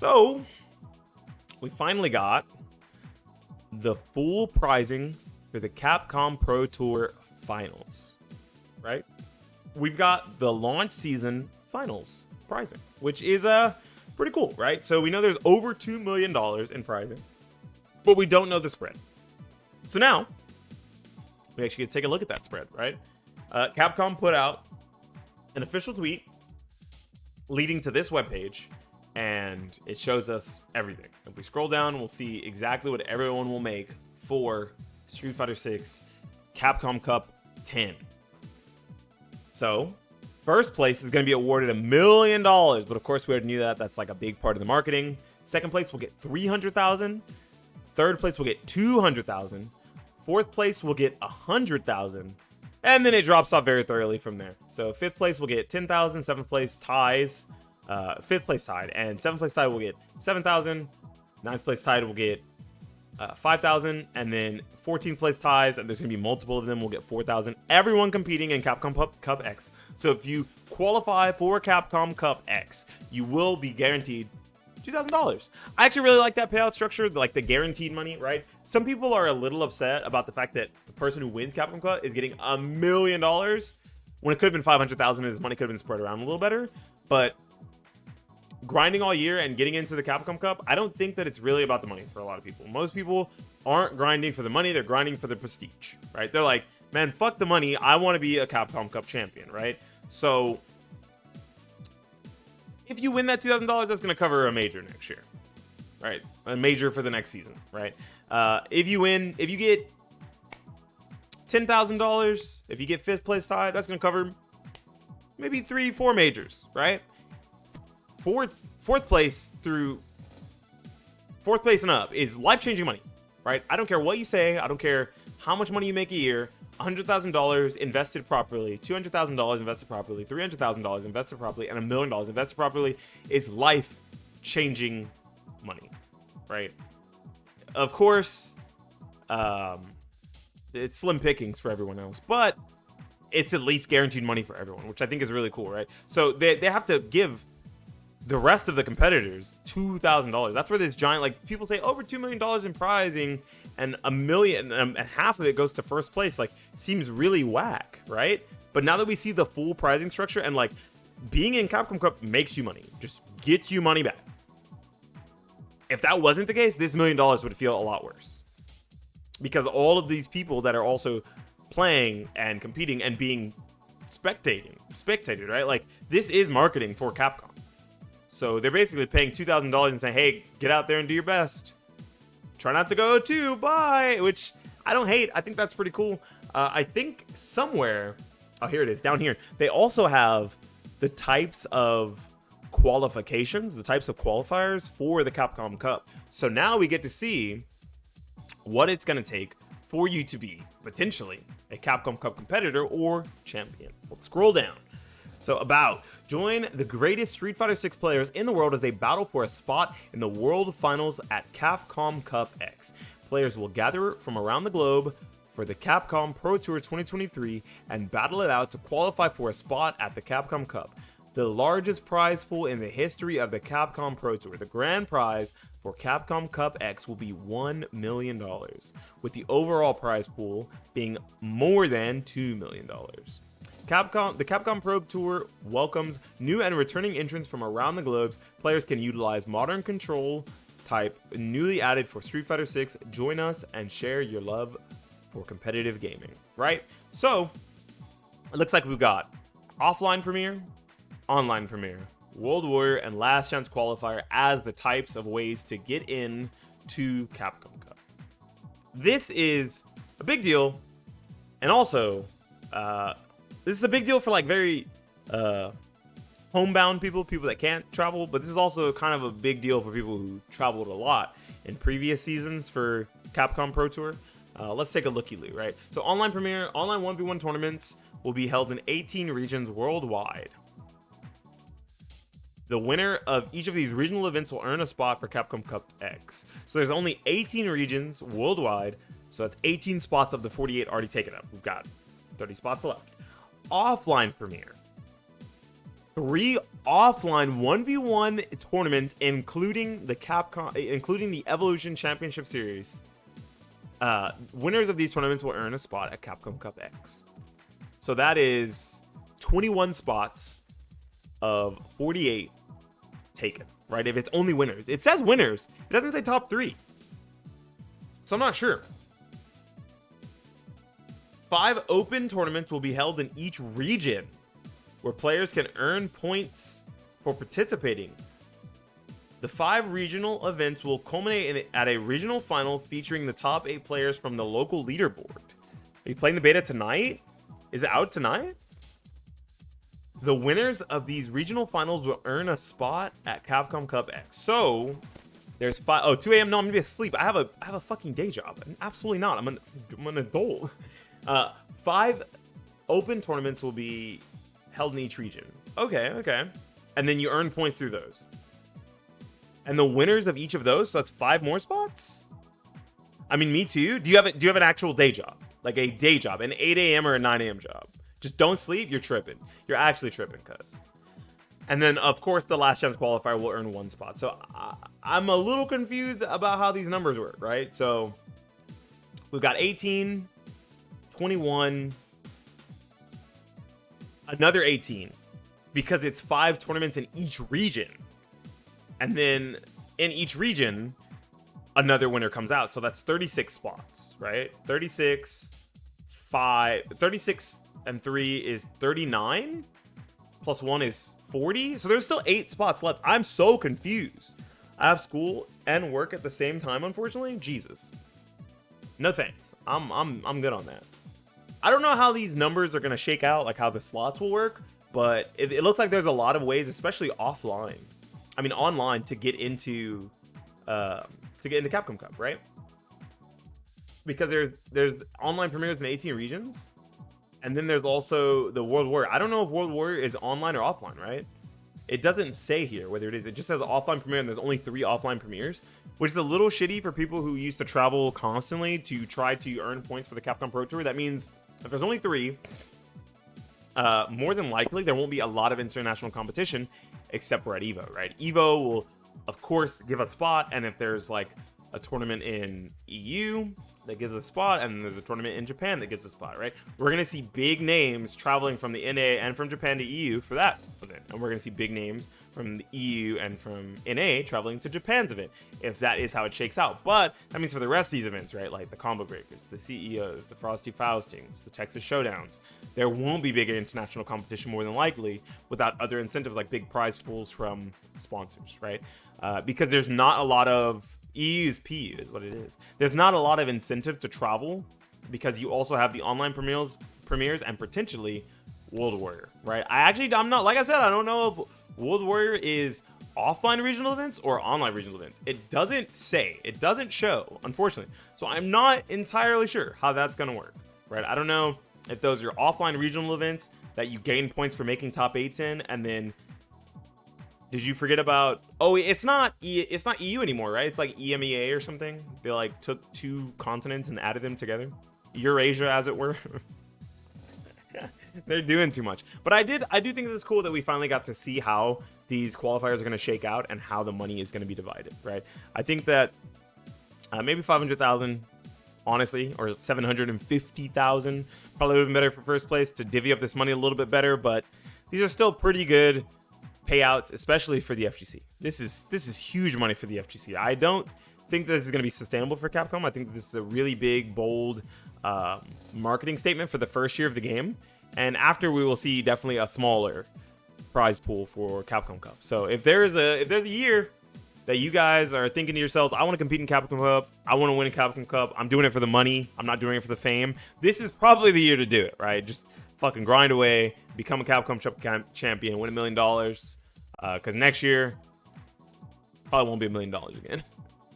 So we finally got the full pricing for the Capcom Pro Tour Finals, right? We've got the launch season finals pricing, which is pretty cool, right? So we know there's over $2 million in pricing, but we don't know the spread. So now we actually get to take a look at that spread, right? Capcom put out an official tweet leading to this webpage, and it shows us everything. If we scroll down, we'll see exactly what everyone will make for Street Fighter 6 Capcom Cup 10. So, first place is going to be awarded $1 million, but of course we already knew that. That's like a big part of the marketing. Second place will get $300,000. Third place will get $200,000. Fourth place will get $100,000. And then it drops off very thoroughly from there. So fifth place will get $10,000. Seventh place ties. Fifth place tied. And seventh place tied will get $7,000. Ninth place tied will get $5,000, and then 14th place ties, and there's going to be multiple of them, will get $4,000. Everyone competing in Capcom Cup X. So if you qualify for Capcom Cup X, you will be guaranteed $2,000. I actually really like that payout structure, like the guaranteed money, right? Some people are a little upset about the fact that the person who wins Capcom Cup is getting $1 million when it could have been $500,000 and his money could have been spread around a little better. But grinding all year and getting into the Capcom Cup, I don't think that it's really about the money for a lot of people. Most people aren't grinding for the money, they're grinding for the prestige, right? They're like, man, fuck the money, I want to be a Capcom Cup champion, right? So if you win that $2,000, that's going to cover a major next year, right? A major for the next season, right? If you get $10,000, if you get fifth place tied, that's going to cover maybe 3-4 majors, right? Fourth place and up is life-changing money, right? I don't care what you say. I don't care how much money you make a year. $100,000 invested properly, $200,000 invested properly, $300,000 invested properly, and $1 million invested properly is life-changing money, right? Of course, it's slim pickings for everyone else, but it's at least guaranteed money for everyone, which I think is really cool, right? So they have to give the rest of the competitors $2,000. That's where this giant, like, people say over $2 million in prizing and $1 million and half of it goes to first place, like, seems really whack, right? But now that we see the full pricing structure and, like, being in Capcom Cup makes you money, just gets you money back. If that wasn't the case, this $1 million would feel a lot worse, because all of these people that are also playing and competing and being spectated, right? Like, this is marketing for Capcom. So they're basically paying $2,000 and saying, hey, get out there and do your best. Try not to go 2, bye. Which I don't hate. I think that's pretty cool. I think somewhere, oh, here it is, down here. They also have the types of qualifications, the types of qualifiers for the Capcom Cup. So now we get to see what it's going to take for you to be potentially a Capcom Cup competitor or champion. Let's scroll down. So join the greatest Street Fighter 6 players in the world as they battle for a spot in the World Finals at Capcom Cup X. Players will gather from around the globe for the Capcom Pro Tour 2023 and battle it out to qualify for a spot at the Capcom Cup, the largest prize pool in the history of the Capcom Pro Tour. The grand prize for Capcom Cup X will be $1 million, with the overall prize pool being more than $2 million. The Capcom Pro Tour welcomes new and returning entrants from around the globe. Players can utilize modern control type newly added for Street Fighter 6. Join us and share your love for competitive gaming, right? So it looks like we've got offline premiere, online premiere, World Warrior, and last chance qualifier as the types of ways to get in to Capcom Cup. This is a big deal, and also this is a big deal for, like, very homebound people that can't travel, but this is also kind of a big deal for people who traveled a lot in previous seasons for Capcom Pro Tour. Let's take a looky-loo, right? So online premiere, online 1v1 tournaments will be held in 18 regions worldwide. The winner of each of these regional events will earn a spot for Capcom Cup X. So there's only 18 regions worldwide, so that's 18 spots of the 48 already taken up. We've got 30 spots left. Offline premiere. 3 offline 1v1 tournaments, including the Evolution Championship Series. Winners of these tournaments will earn a spot at Capcom Cup X. So that is 21 spots of 48 taken, right? If it's only winners. It says winners. It doesn't say top 3. So I'm not sure. 5 open tournaments will be held in each region, where players can earn points for participating. The 5 regional events will culminate at a regional final featuring the top 8 players from the local leaderboard. Are you playing the beta tonight? Is it out tonight? The winners of these regional finals will earn a spot at Capcom Cup X. So there's 2 a.m. No, I'm gonna be asleep. I have a fucking day job. Absolutely not. I'm an adult. 5 open tournaments will be held in each region. Okay. And then you earn points through those. And the winners of each of those, so that's 5 more spots? I mean, me too. Do you have an actual day job? Like a day job, an 8 a.m. or a 9 a.m. job? Just don't sleep, you're tripping. You're actually tripping, cuz. And then, of course, the last chance qualifier will earn 1 spot. So I'm a little confused about how these numbers work, right? So we've got 18, 21, another 18, because it's 5 tournaments in each region. And then in each region, another winner comes out. So that's 36 spots, right? 36 and 3 is 39. Plus 1 is 40. So there's still 8 spots left. I'm so confused. I have school and work at the same time, unfortunately. Jesus. No thanks. I'm good on that. I don't know how these numbers are going to shake out, like how the slots will work, but it looks like there's a lot of ways, especially offline. I mean, online to get into Capcom Cup, right? Because there's online premieres in 18 regions, and then there's also the World Warrior. I don't know if World Warrior is online or offline, right? It doesn't say here whether it is. It just says offline premiere, and there's only 3 offline premieres, which is a little shitty for people who used to travel constantly to try to earn points for the Capcom Pro Tour. That means if there's only 3, more than likely there won't be a lot of international competition, except for at Evo, right? Evo will, of course, give a spot, and if there's like a tournament in EU that gives a spot, and then there's a tournament in Japan that gives a spot, right? We're gonna see big names traveling from the NA and from Japan to EU for that event, and we're gonna see big names from the EU and from NA traveling to Japan's event, if that is how it shakes out. But that means for the rest of these events, right, like the Combo Breakers, the CEOs, the Frosty Faustings, the Texas Showdowns, there won't be big international competition more than likely without other incentives like big prize pools from sponsors, right? Because there's not a lot of EU is PU is what it is. There's not a lot of incentive to travel because you also have the online premieres and potentially World Warrior, right? I'm not, like I said, I don't know if World Warrior is offline regional events or online regional events. It doesn't say, it doesn't show, unfortunately. So I'm not entirely sure how that's going to work, right? I don't know if those are offline regional events that you gain points for making top 8s in, and then did you forget about? Oh, it's not EU anymore, right? It's like EMEA or something. They like took 2 continents and added them together, Eurasia, as it were. They're doing too much. But I do think it's cool that we finally got to see how these qualifiers are going to shake out and how the money is going to be divided, right? I think that maybe 500,000, honestly, or 750,000 probably would have been better for first place to divvy up this money a little bit better. But these are still pretty good payouts, especially for the FGC. This is huge money for the FGC. I don't think this is going to be sustainable for Capcom. I think this is a really big, bold marketing statement for the first year of the game, and after we will see definitely a smaller prize pool for Capcom Cup. So if there's a year that you guys are thinking to yourselves, I want to compete in Capcom Cup, I want to win a Capcom Cup, I'm doing it for the money, I'm not doing it for the fame, this is probably the year to do it, right? Just fucking grind away, become a Capcom Cup champion, win $1 million. Because next year probably won't be $1 million again.